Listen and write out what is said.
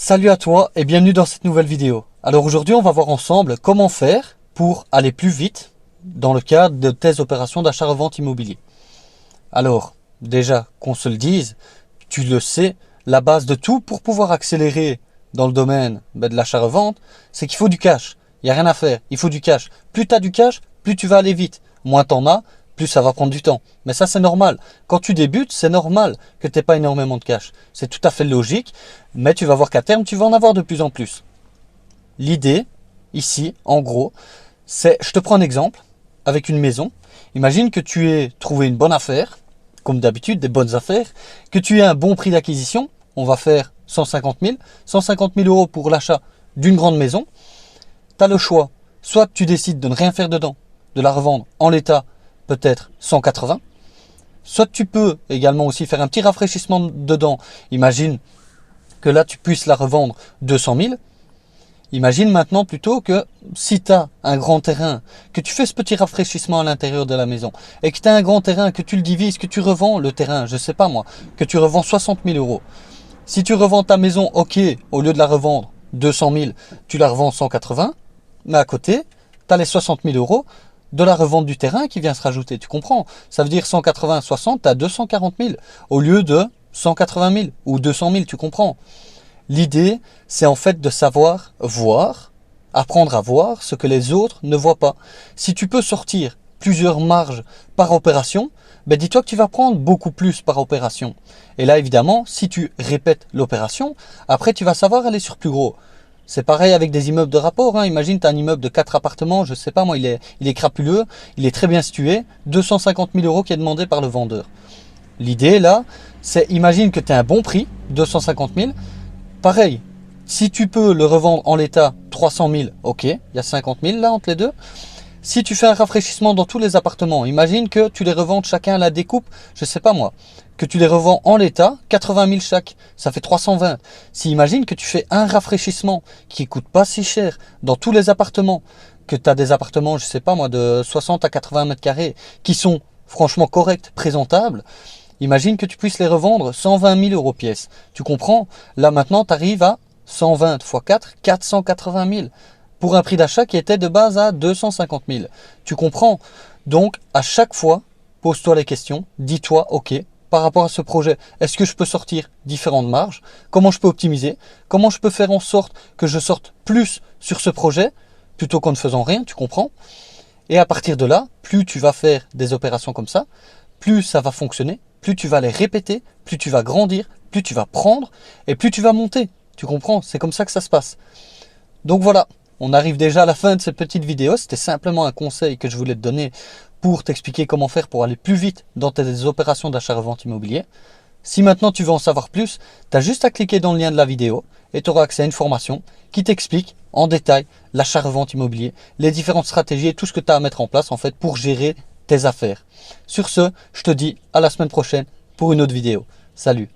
Salut à toi et bienvenue dans cette nouvelle vidéo. Alors aujourd'hui on va voir ensemble comment faire pour aller plus vite dans le cadre de tes opérations d'achat-revente immobilier. Alors déjà qu'on se le dise, tu le sais, la base de tout pour pouvoir accélérer dans le domaine de l'achat-revente, c'est qu'il faut du cash. Il n'y a rien à faire, il faut du cash. Plus tu as du cash, plus tu vas aller vite. Moins tu en as, plus ça va prendre du temps. Mais ça, c'est normal. Quand tu débutes, c'est normal que tu n'aies pas énormément de cash. C'est tout à fait logique, mais tu vas voir qu'à terme, tu vas en avoir de plus en plus. L'idée, ici, en gros, c'est, je te prends un exemple, avec une maison. Imagine que tu aies trouvé une bonne affaire, comme d'habitude, des bonnes affaires, que tu aies un bon prix d'acquisition, on va faire 150 000, 150 000 euros pour l'achat d'une grande maison. Tu as le choix, soit tu décides de ne rien faire dedans, de la revendre en l'état, peut-être 180. Soit tu peux également aussi faire un petit rafraîchissement dedans. Imagine que là tu puisses la revendre 200 000. Imagine maintenant plutôt que si tu as un grand terrain, que tu fais ce petit rafraîchissement à l'intérieur de la maison et que tu as un grand terrain, que tu le divises, que tu revends le terrain, je sais pas moi, que tu revends 60 000 euros. Si tu revends ta maison, ok, au lieu de la revendre 200 000, tu la revends 180, mais à côté, tu as les 60 000 euros de la revente du terrain qui vient se rajouter, tu comprends? Ça veut dire 180, 60, tu as 240 000 au lieu de 180 000 ou 200 000, tu comprends? L'idée, c'est en fait de savoir voir, apprendre à voir ce que les autres ne voient pas. Si tu peux sortir plusieurs marges par opération, ben dis-toi que tu vas prendre beaucoup plus par opération. Et là, évidemment, si tu répètes l'opération, après tu vas savoir aller sur plus gros. C'est pareil avec des immeubles de rapport. Hein. Imagine, tu as un immeuble de 4 appartements, je sais pas moi, il est crapuleux, il est très bien situé, 250 000 euros qui est demandé par le vendeur. L'idée là, c'est imagine que tu as un bon prix, 250 000. Pareil, si tu peux le revendre en l'état 300 000, ok, il y a 50 000 là entre les deux. Si tu fais un rafraîchissement dans tous les appartements, imagine que tu les revends chacun à la découpe, je sais pas moi, que tu les revends en l'état, 80 000 chaque, ça fait 320. Si imagine que tu fais un rafraîchissement qui coûte pas si cher dans tous les appartements, que tu as des appartements, je sais pas moi, de 60 à 80 mètres carrés, qui sont franchement corrects, présentables, imagine que tu puisses les revendre 120 000 euros pièce. Tu comprends? Là maintenant, tu arrives à 120 x 4, 480 000. Pour un prix d'achat qui était de base à 250 000. Tu comprends? Donc, à chaque fois, pose-toi les questions. Dis-toi, ok, par rapport à ce projet, est-ce que je peux sortir différentes marges? Comment je peux optimiser? Comment je peux faire en sorte que je sorte plus sur ce projet plutôt qu'en ne faisant rien? Tu comprends? Et à partir de là, plus tu vas faire des opérations comme ça, plus ça va fonctionner, plus tu vas les répéter, plus tu vas grandir, plus tu vas prendre et plus tu vas monter. Tu comprends? C'est comme ça que ça se passe. Donc voilà. On arrive déjà à la fin de cette petite vidéo. C'était simplement un conseil que je voulais te donner pour t'expliquer comment faire pour aller plus vite dans tes opérations d'achat-revente immobilier. Si maintenant tu veux en savoir plus, tu as juste à cliquer dans le lien de la vidéo et tu auras accès à une formation qui t'explique en détail l'achat-revente immobilier, les différentes stratégies et tout ce que tu as à mettre en place en fait pour gérer tes affaires. Sur ce, je te dis à la semaine prochaine pour une autre vidéo. Salut!